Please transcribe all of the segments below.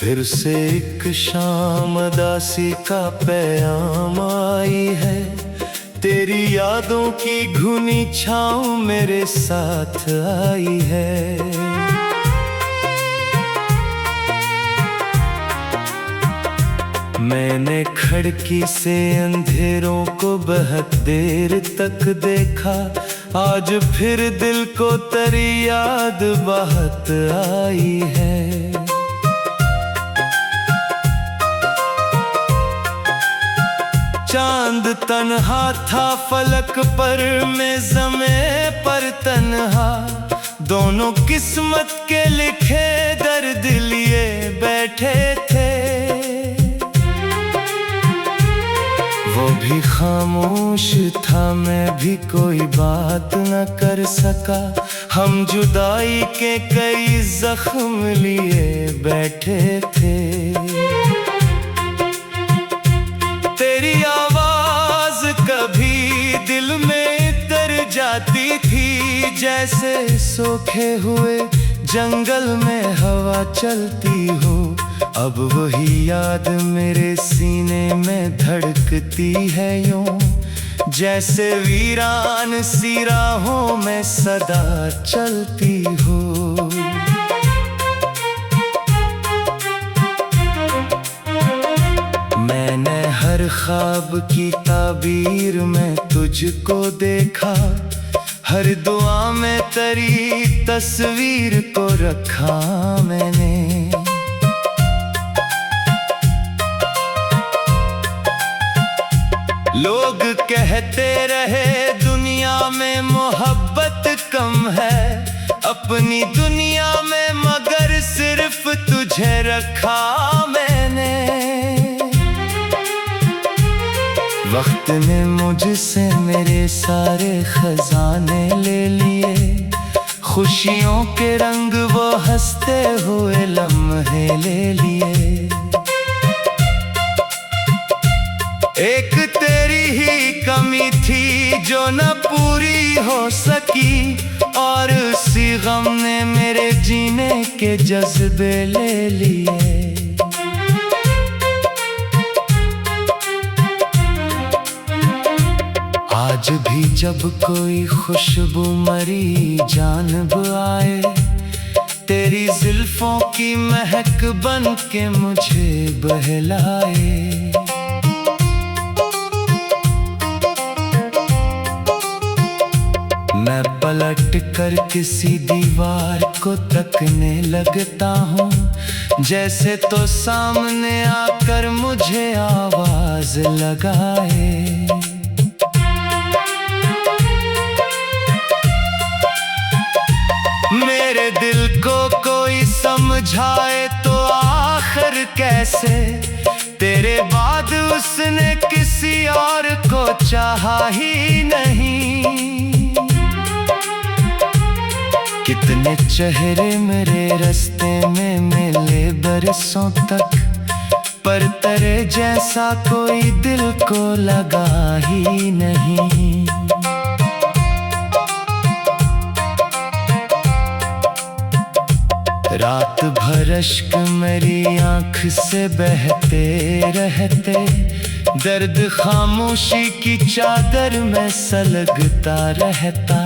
फिर से एक शाम दासी का पैगाम आई है। तेरी यादों की घुनी छाँव मेरे साथ आई है। मैंने खिड़की से अंधेरों को बहुत देर तक देखा। आज फिर दिल को तेरी याद बहुत आई है। चांद तन्हा था फलक पर, मैं ज़मीं पर तन्हा। दोनों किस्मत के लिखे दर्द लिए बैठे थे। वो भी खामोश था, मैं भी कोई बात न कर सका। हम जुदाई के कई जख्म लिए बैठे थे। तेरी आवाज कभी दिल में उतर जाती थी, जैसे सोखे हुए जंगल में हवा चलती हो। अब वही याद मेरे सीने में धड़कती है यूं, जैसे वीरान सी राहों में सदा चलती हो। मैंने हर ख्वाब की ताबीर में तुझको देखा। हर दुआ में तेरी तस्वीर को रखा मैंने। लोग कहते रहे दुनिया में मोहब्बत कम है। अपनी दुनिया में मगर सिर्फ तुझे रखा मैंने। वक्त ने मुझसे मेरे सारे खजाने ले लिए। खुशियों के रंग वो हंसते हुए लम्हे ले लिए। एक तेरी ही कमी थी जो न पूरी हो सकी, और उसी गम ने मेरे जीने के जज्बे ले लिए। आज भी जब कोई खुशबू मरी जानब आए, तेरी जुल्फों की महक बन के मुझे बहलाए। मैं पलट कर किसी दीवार को तकने लगता हूँ, जैसे तो सामने आकर मुझे आवाज लगाए। मेरे दिल को कोई समझाए तो आखिर कैसे, तेरे बाद उसने किसी और को चाहा ही नहीं। कितने चेहरे मेरे रास्ते में मिले बरसों तक, पर तेरे जैसा कोई दिल को लगा ही नहीं। रात भर अश्क मेरी आँख से बहते रहते, दर्द खामोशी की चादर में सलगता रहता।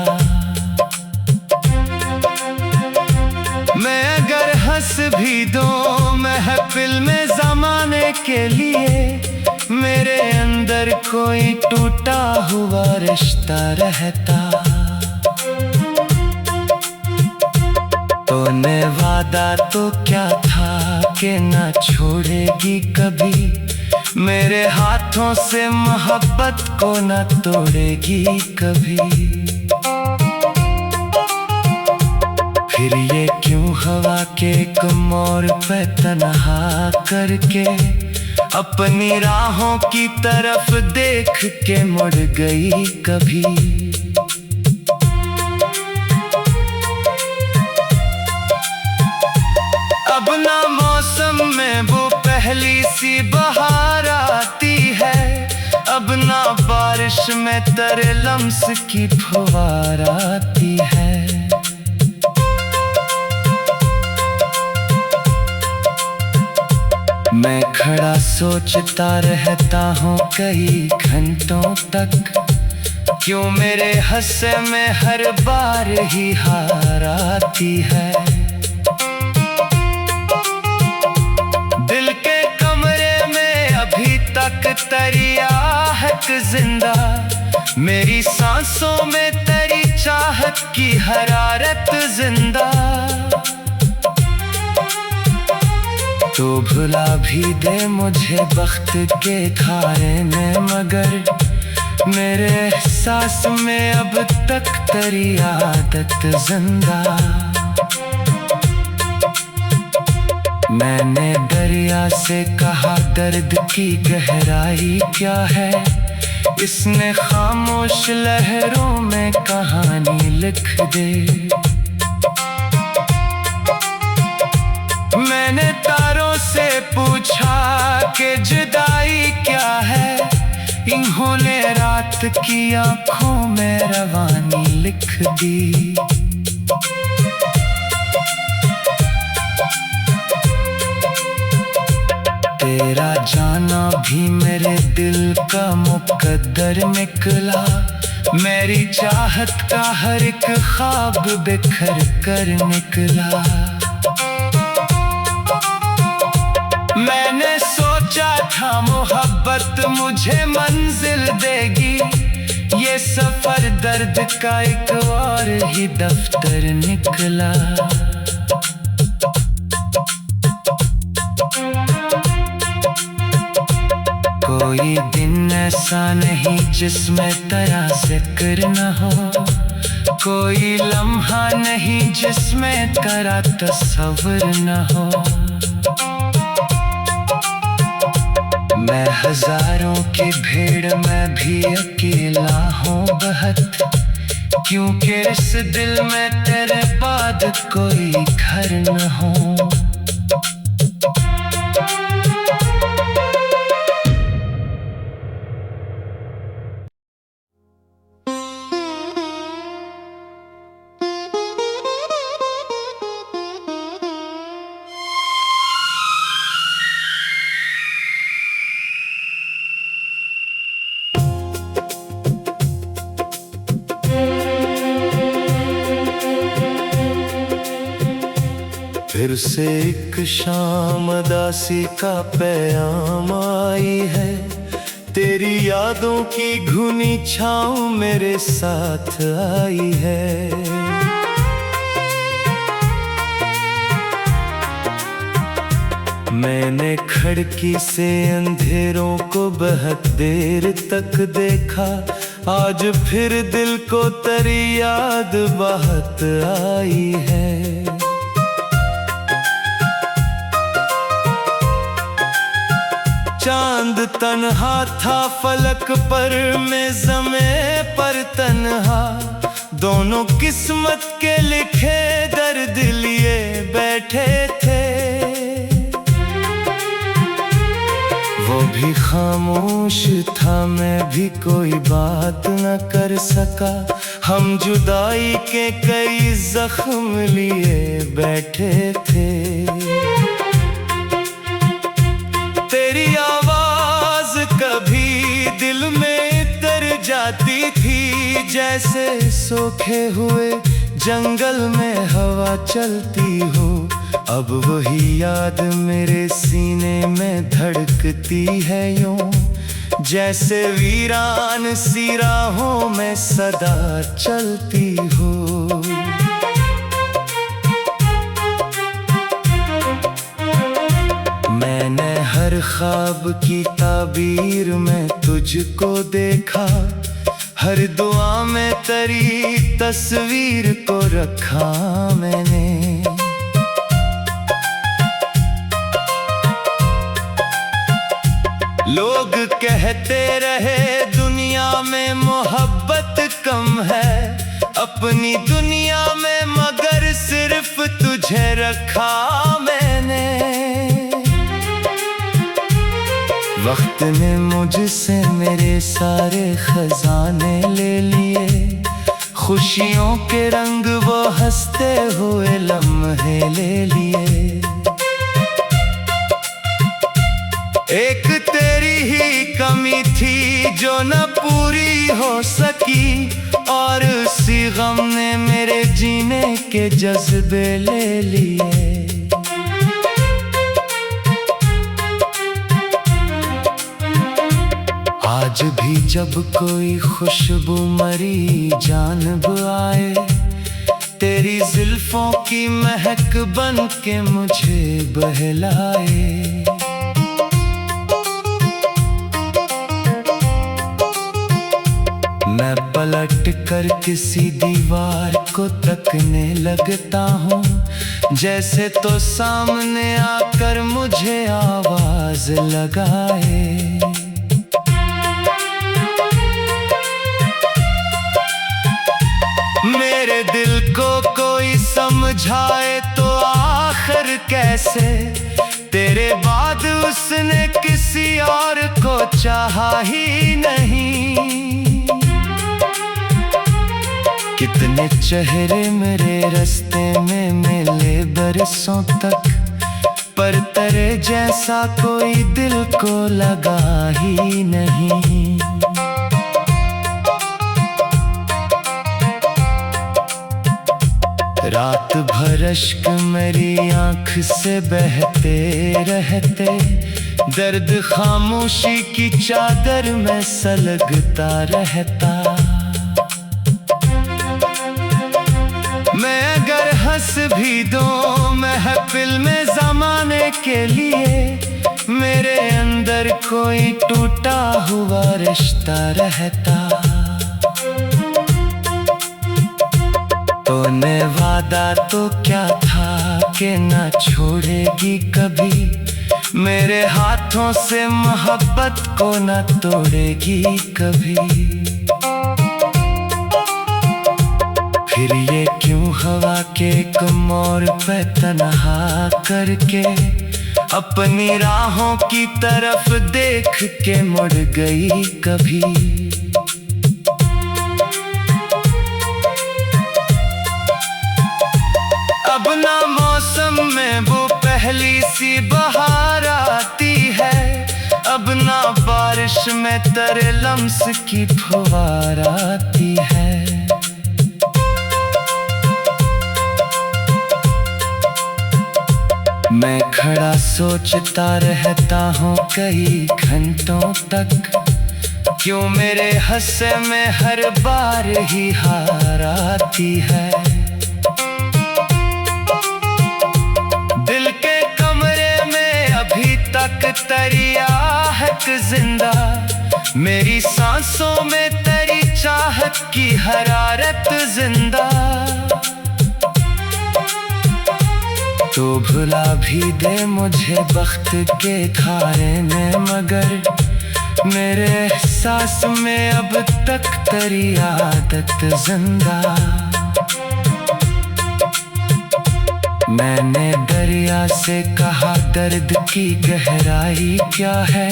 मैं अगर हंस भी दूं महफिल में ज़माने के लिए, मेरे अंदर कोई टूटा हुआ रिश्ता रहता। तूने वादा तो क्या था कि ना छोड़ेगी कभी, मेरे हाथों से मोहब्बत को ना तोड़ेगी कभी। फिर ये क्यों हवा के एक मोड़ पे तन्हा करके, अपनी राहों की तरफ देख के मुड़ गई कभी। अब ना मौसम में वो पहली सी बहार आती है, अब ना बारिश में तेरे लम्स की फुहार आती है। मैं खड़ा सोचता रहता हूँ कई घंटों तक, क्यों मेरे हंसे में हर बार ही हार आती है। दिल के कमरे में अभी तक तेरी आहट जिंदा, मेरी सांसों में तेरी चाहत की हरारत जिंदा। तो भुला भी दे मुझे वक्त के खारे ने, मगर मेरे एहसास में अब तक तेरी आदत जिंदा। मैंने दरिया से कहा दर्द की गहराई क्या है, इसने खामोश लहरों में कहानी लिख दे। मैंने तारों से पूछा कि जुदाई क्या है, इन्होंने रात की आंखों में रवानी लिख दी। तेरा जाना भी मेरे दिल का मुकद्दर निकला, मेरी चाहत का हर एक ख्वाब बिखर कर निकला। मैंने सोचा था मोहब्बत मुझे मंजिल देगी, ये सफर दर्द का एक और ही दफ्तर निकला। कोई दिन ऐसा नहीं जिसमें तेरा जिक्र न हो, कोई लम्हा नहीं जिसमें तेरा तस्वीर न हो। मैं हजारों की भीड़ में भी अकेला हूँ बहुत, क्योंकि इस दिल में तेरे बाद कोई घर न हो। फिर से एक शाम उदासी का पैगाम आई है, तेरी यादों की घुनी छाँव मेरे साथ आई है। मैंने खिड़की से अंधेरों को बहुत देर तक देखा, आज फिर दिल को तेरी याद बहुत आई है। चांद तन्हा था फलक पर, मैं ज़मीं पर तन्हा, दोनों किस्मत के लिखे दर्द लिए बैठे थे। वो भी खामोश था, मैं भी कोई बात न कर सका, हम जुदाई के कई जख्म लिए बैठे थे। तेरी आवाज कभी दिल में उतर जाती थी, जैसे सूखे हुए जंगल में हवा चलती हो। अब वही याद मेरे सीने में धड़कती है यूं, जैसे वीरान सी राहों में सदा चलती हो। मैंने हर ख्वाब की ताबीर में तुझको देखा, हर दुआ में तेरी तस्वीर को रखा मैंने। लोग कहते रहे दुनिया में मोहब्बत कम है, अपनी दुनिया में मगर सिर्फ तुझे रखा मैंने। वक्त ने मुझसे मेरे सारे खजाने ले लिए, खुशियों के रंग वो हंसते हुए लम्हे ले लिए। एक तेरी ही कमी थी जो न पूरी हो सकी, और उसी गम ने मेरे जीने के जज्बे ले लिए। आज भी जब कोई खुशबू मरी जानब आए, तेरी जुल्फों की महक बन के मुझे बहलाए। मैं पलट कर किसी दीवार को तकने लगता हूँ, जैसे तो सामने आकर मुझे आवाज लगाए। मेरे दिल को कोई समझाए तो आखिर कैसे, तेरे बाद उसने किसी और को चाहा ही नहीं। कितने चेहरे मेरे रास्ते में मिले बरसों तक, पर तेरे जैसा कोई दिल को लगा ही नहीं। रात भर अश्क मेरी आँख से बहते रहते, दर्द खामोशी की चादर में सलगता रहता। मैं अगर हंस भी दूं महफिल में ज़माने के लिए, मेरे अंदर कोई टूटा हुआ रिश्ता रहता। तूने वादा तो क्या था कि ना छोड़ेगी कभी, मेरे हाथों से मोहब्बत को ना तोड़ेगी कभी। फिर ये क्यों हवा के एक मोड़ पे तन्हा करके, अपनी राहों की तरफ देख के मुड़ गई कभी। अब ना मौसम में वो पहली सी बहार आती है, अब ना बारिश में तेरे लम्स की फुहार आती है। मैं खड़ा सोचता रहता हूँ कई घंटों तक, क्यों मेरे हंसे में हर बार ही हार आती है। दिल के कमरे में अभी तक तेरी आहट जिंदा, मेरी सांसों में तेरी चाहत की हरारत जिंदा। तो भुला भी दे मुझे वक्त के धारे में, मगर मेरे एहसास में अब तक तेरी आदत जिंदा। मैंने दरिया से कहा दर्द की गहराई क्या है,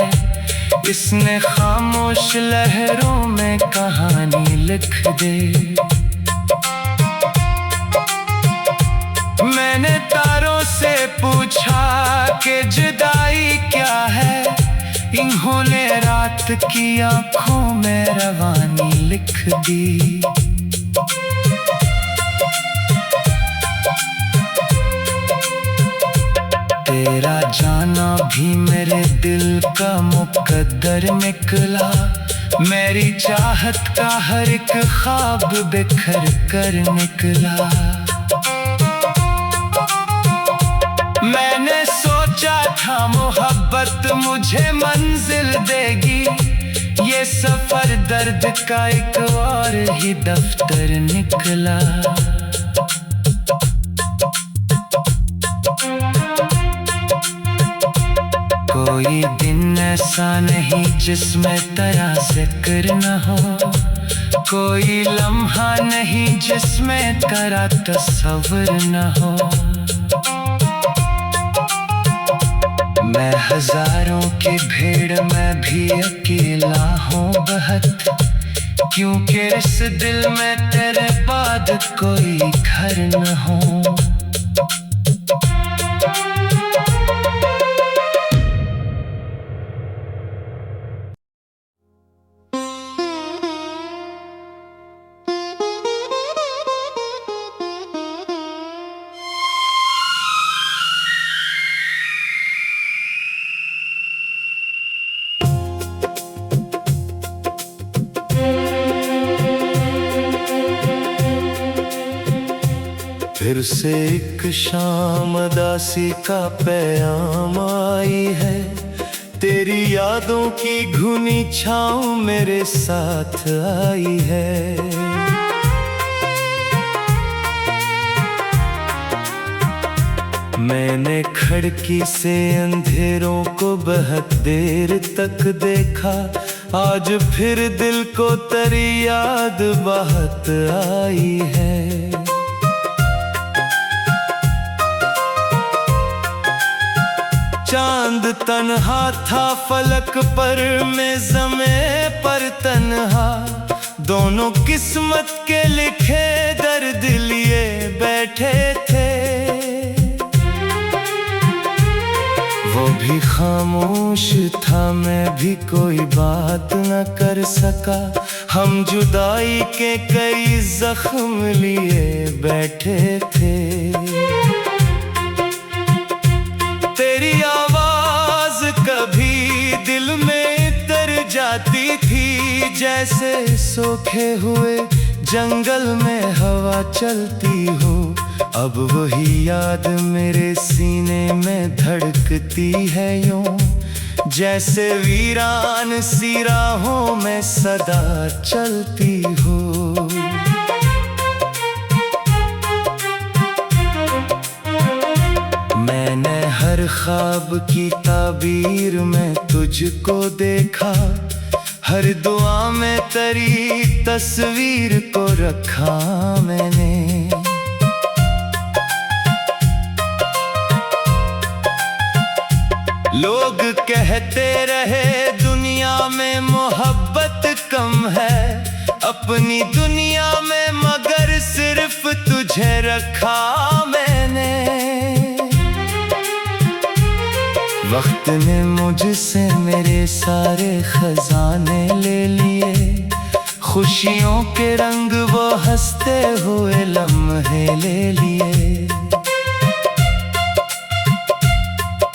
इसने खामोश लहरों में कहानी लिख दे। मैंने तारों से पूछा कि जुदाई क्या है, इन्होंने रात की आंखों में रवानी लिख दी। तेरा जाना भी मेरे दिल का मुकद्दर निकला, मेरी चाहत का हर एक ख्वाब बिखर कर निकला। मैंने सोचा था मोहब्बत मुझे मंजिल देगी, ये सफर दर्द का एक और ही दफ्तर निकला। कोई दिन ऐसा नहीं जिसमें तेरा जिक्र न हो, कोई लम्हा नहीं जिसमें तेरा तस्वीर न हो। मैं हजारों की भीड़ में भी अकेला हूँ बहुत, क्योंकि इस दिल में तेरे बाद कोई घर न हो। फिर से एक शाम उदासी का पैगाम आई है, तेरी यादों की घुनी छाँव मेरे साथ आई है। मैंने खिड़की से अंधेरों को बहुत देर तक देखा, आज फिर दिल को तेरी याद बहुत आई है। चांद तन्हा था फलक पर, मैं ज़मीं पर तन्हा, दोनों किस्मत के लिखे दर्द लिए बैठे थे। वो भी खामोश था, मैं भी कोई बात न कर सका, हम जुदाई के कई जख्म लिए बैठे थे। तेरी आवाज कभी दिल में तर जाती थी, जैसे सूखे हुए जंगल में हवा चलती हो। अब वही याद मेरे सीने में धड़कती है यूं, जैसे वीरान सी राहों में सदा चलती हो। मैंने हर ख्वाब की ताबीर में तुझको देखा, हर दुआ में तेरी तस्वीर को रखा मैंने। लोग कहते रहे दुनिया में मोहब्बत कम है, अपनी दुनिया में मगर सिर्फ तुझे रखा मैंने। वक्त ने मुझसे मेरे सारे खजाने ले लिए, खुशियों के रंग वो हंसते हुए लम्हे ले लिए।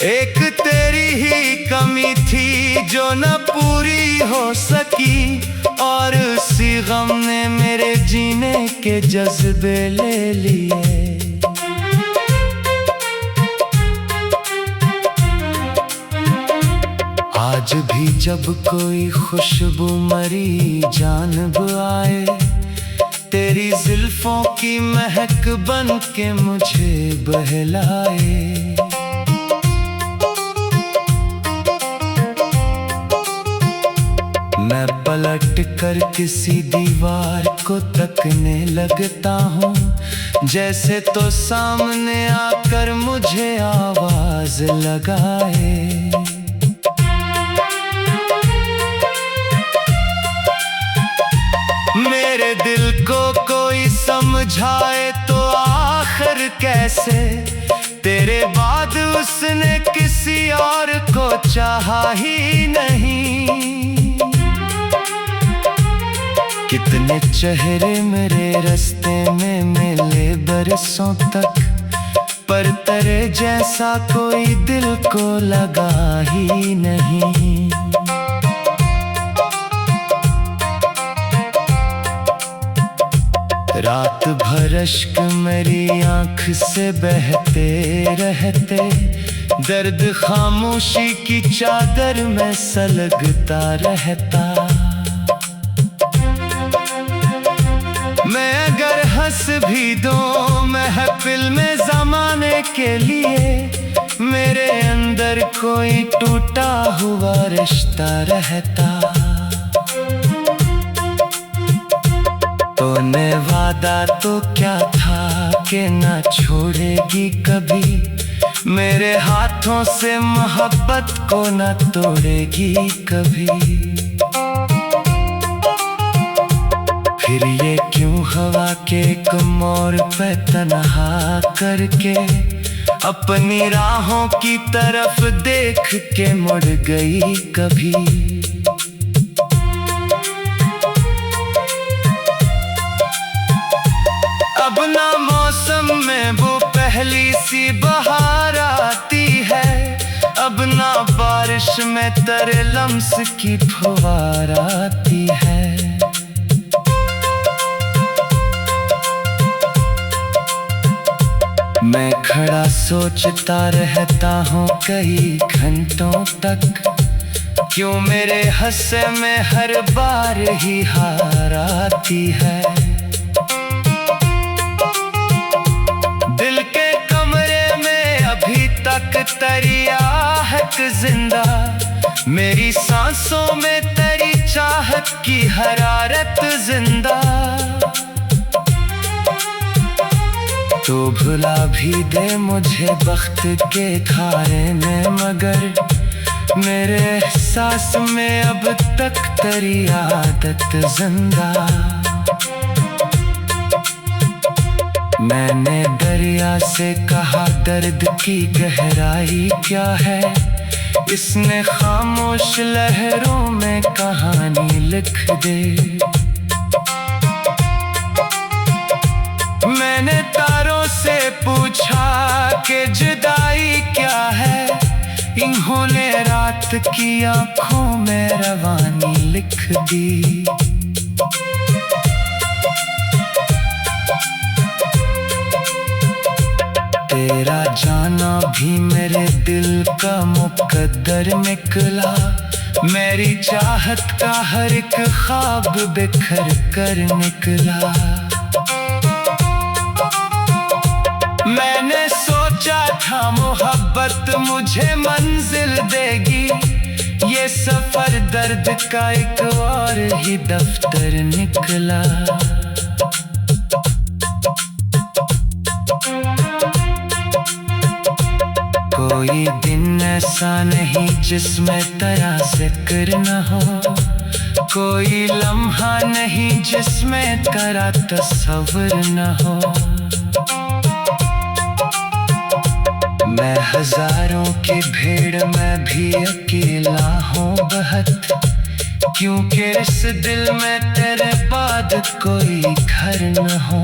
एक तेरी ही कमी थी जो न पूरी हो सकी, और उसी गम ने मेरे जीने के जज्बे ले लिए। आज भी जब कोई खुशबू मरी जानब आए, तेरी जुल्फों की महक बन के मुझे बहलाए। मैं पलट कर किसी दीवार को तकने लगता हूँ, जैसे तो सामने आकर मुझे आवाज लगाए। मेरे दिल को कोई समझाए तो आखिर कैसे, तेरे बाद उसने किसी और को चाहा ही नहीं। कितने चेहरे मेरे रास्ते में मिले बरसों तक, पर तेरे जैसा कोई दिल को लगा ही नहीं। रात भर अश्क मेरी आँख से बहते रहते, दर्द खामोशी की चादर में सलगता रहता। मैं अगर हंस भी दूं महफिल में ज़माने के लिए, मेरे अंदर कोई टूटा हुआ रिश्ता रहता। तूने वादा तो क्या था कि ना छोड़ेगी कभी, मेरे हाथों से मोहब्बत को ना तोड़ेगी कभी। फिर ये क्यों हवा के एक मोड़ पे तन्हा करके, अपनी राहों की तरफ देख के मुड़ गई कभी। अब ना मौसम में वो पहली सी बहार आती है, अब ना बारिश में तेरे लम्स की फुहार आती है। अब ना मौसम में वो पहली सी बहार आती है, अब ना बारिश में तेरे लम्स की फुहार आती है। मैं खड़ा सोचता रहता हूँ कई घंटों तक, क्यों मेरे हंसे में हर बार ही हार आती है। दिल के कमरे में अभी तक तेरी आहट जिंदा, मेरी सांसों में तेरी चाहत की हरारत जिंदा। तो भुला भी दे मुझे वक्त के खारे में, मगर मेरे एहसास में अब तक तेरी आदत जिंदा। मैंने दरिया से कहा दर्द की गहराई क्या है, इसने खामोश लहरों में कहानी लिख दे। मैंने तारों से पूछा कि जुदाई क्या है, इन्होंने रात की आंखों में रवानी लिख दी। तेरा जाना भी मेरे दिल का मुकद्दर निकला, मेरी चाहत का हर एक ख्वाब बिखर कर निकला। मैंने सोचा था मोहब्बत मुझे मंजिल देगी, ये सफर दर्द का एक और ही दफ्तर निकला। कोई दिन ऐसा नहीं जिसमें तेरा जिक्र न हो, कोई लम्हा नहीं जिसमें तेरा तस्वीर न हो। मैं हजारों की भीड़ में भी अकेला हूँ बहुत, क्योंकि इस दिल में तेरे बाद कोई घर न हो।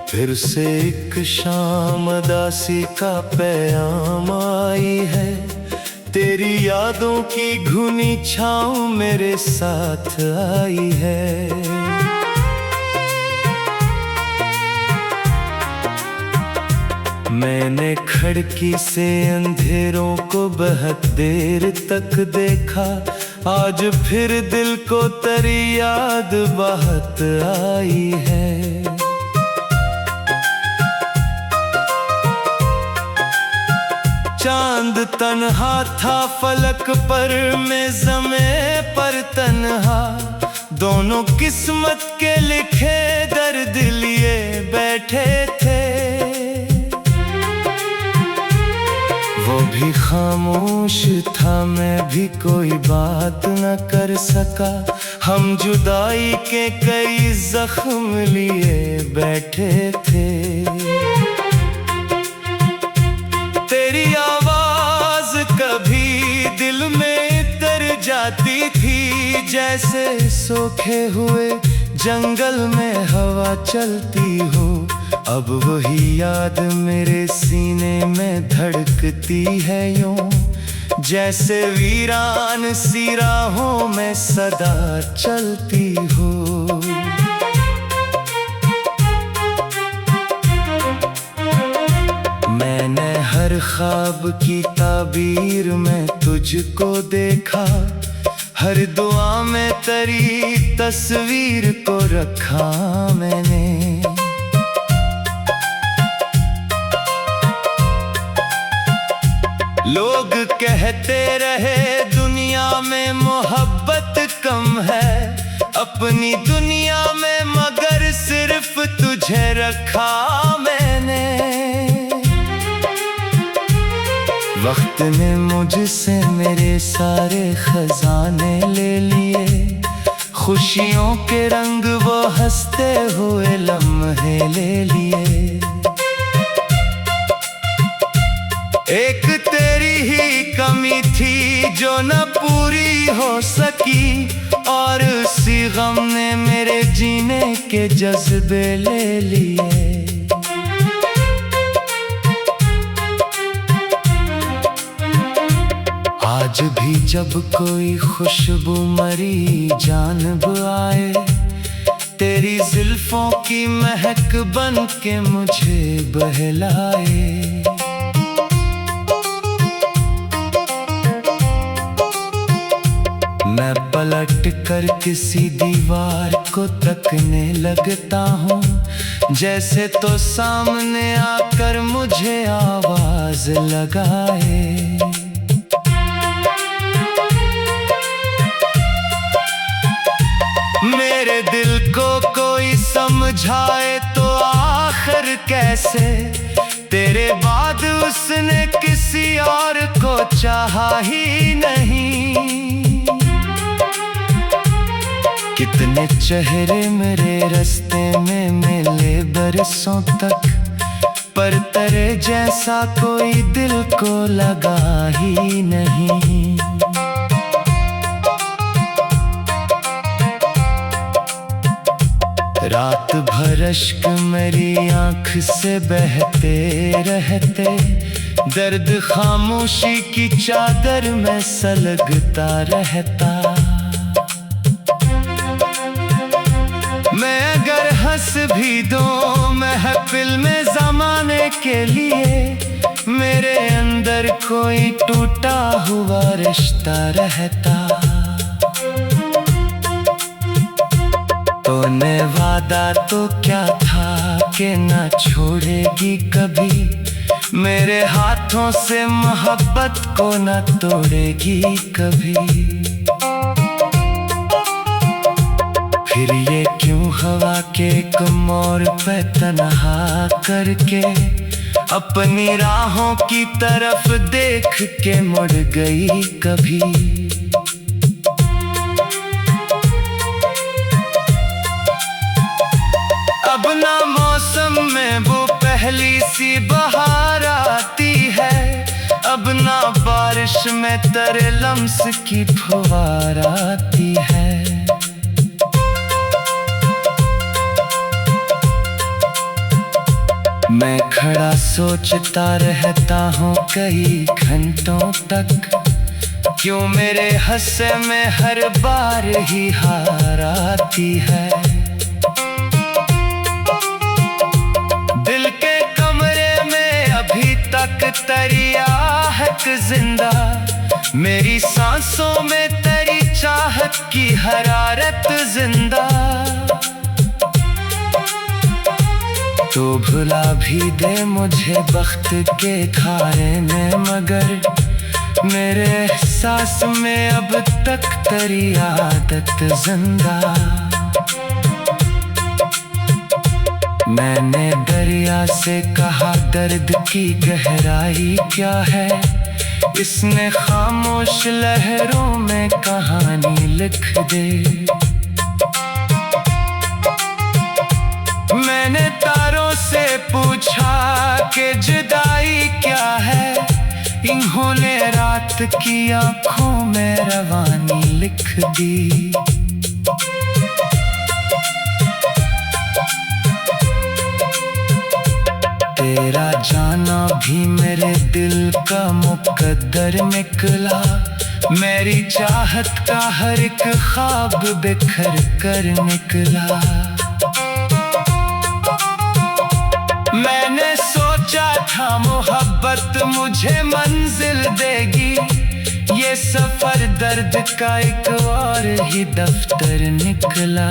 फिर से एक शाम दासी का पैगाम आई है, तेरी यादों की घुनी छाँव मेरे साथ आई है। मैंने खिड़की से अंधेरों को बहुत देर तक देखा, आज फिर दिल को तेरी याद बहुत आई है। चांद तन्हा था फलक पर, मैं ज़मीं पर तन्हा, दोनों किस्मत के लिखे दर्द लिए बैठे थे। वो भी खामोश था, मैं भी कोई बात न कर सका, हम जुदाई के कई जख्म लिए बैठे थे। तेरी आवाज कभी दिल में उतर जाती थी, जैसे सूखे हुए जंगल में हवा चलती हो। अब वही याद मेरे सीने में धड़कती है यूं, जैसे वीरान सी राहों में सदा चलती हो। मैंने हर ख्वाब की ताबीर में तुझको देखा, हर दुआ में तेरी तस्वीर को रखा मैंने। लोग कहते रहे दुनिया में मोहब्बत कम है, अपनी दुनिया में मगर सिर्फ तुझे रखा मैंने। वक्त ने मुझसे मेरे सारे खजाने ले लिए, खुशियों के रंग वो हंसते हुए लम्हे ले लिए। हो सकी, और उसी गम ने मेरे जीने के जज्बे ले लिए। आज भी जब कोई खुशबू मरी जानब आए, तेरी जुल्फों की महक बन के मुझे बहलाए। मैं पलट कर किसी दीवार को तकने लगता हूँ, जैसे तो सामने आकर मुझे आवाज लगाए। मेरे दिल को कोई समझाए तो आखिर कैसे, तेरे बाद उसने किसी और को चाहा ही नहीं। कितने चेहरे मेरे रास्ते में मिले बरसों तक, पर तेरे जैसा कोई दिल को लगा ही नहीं। रात भर अश्क मेरी आँख से बहते रहते, दर्द खामोशी की चादर में सलगता रहता। मैं अगर हंस भी दूं महफिल में ज़माने के लिए, मेरे अंदर कोई टूटा हुआ रिश्ता रहता। तूने वादा तो क्या था कि ना छोड़ेगी कभी, मेरे हाथों से मोहब्बत को ना तोड़ेगी कभी। फिर ये क्यों हवा के एक मोड़ पे तन्हा करके, अपनी राहों की तरफ देख के मुड़ गई कभी। अब ना मौसम में वो पहली सी बहार आती है, अब ना बारिश में तेरे लम्स की फुहार आती है। मैं खड़ा सोचता रहता हूँ कई घंटों तक, क्यों मेरे हंसे में हर बार ही हार आती है। दिल के कमरे में अभी तक तेरी आहट जिंदा, मेरी सांसों में तेरी चाहत की हरारत जिंदा। तो भुला भी दे मुझे वक्त के खारे में, मगर मेरे एहसास में अब तक तेरी आदत जिंदा। मैंने दरिया से कहा दर्द की गहराई क्या है, इसने खामोश लहरों में कहानी लिख दे। मैंने तारों से पूछा कि जुदाई क्या है, इन्होंने रात की आंखों में रवानी लिख दी। तेरा जाना भी मेरे दिल का मुकद्दर निकला, मेरी चाहत का हर एक ख्वाब बिखर कर निकला। मैंने सोचा था मोहब्बत मुझे मंजिल देगी, ये सफर दर्द का एक और ही दफ्तर निकला।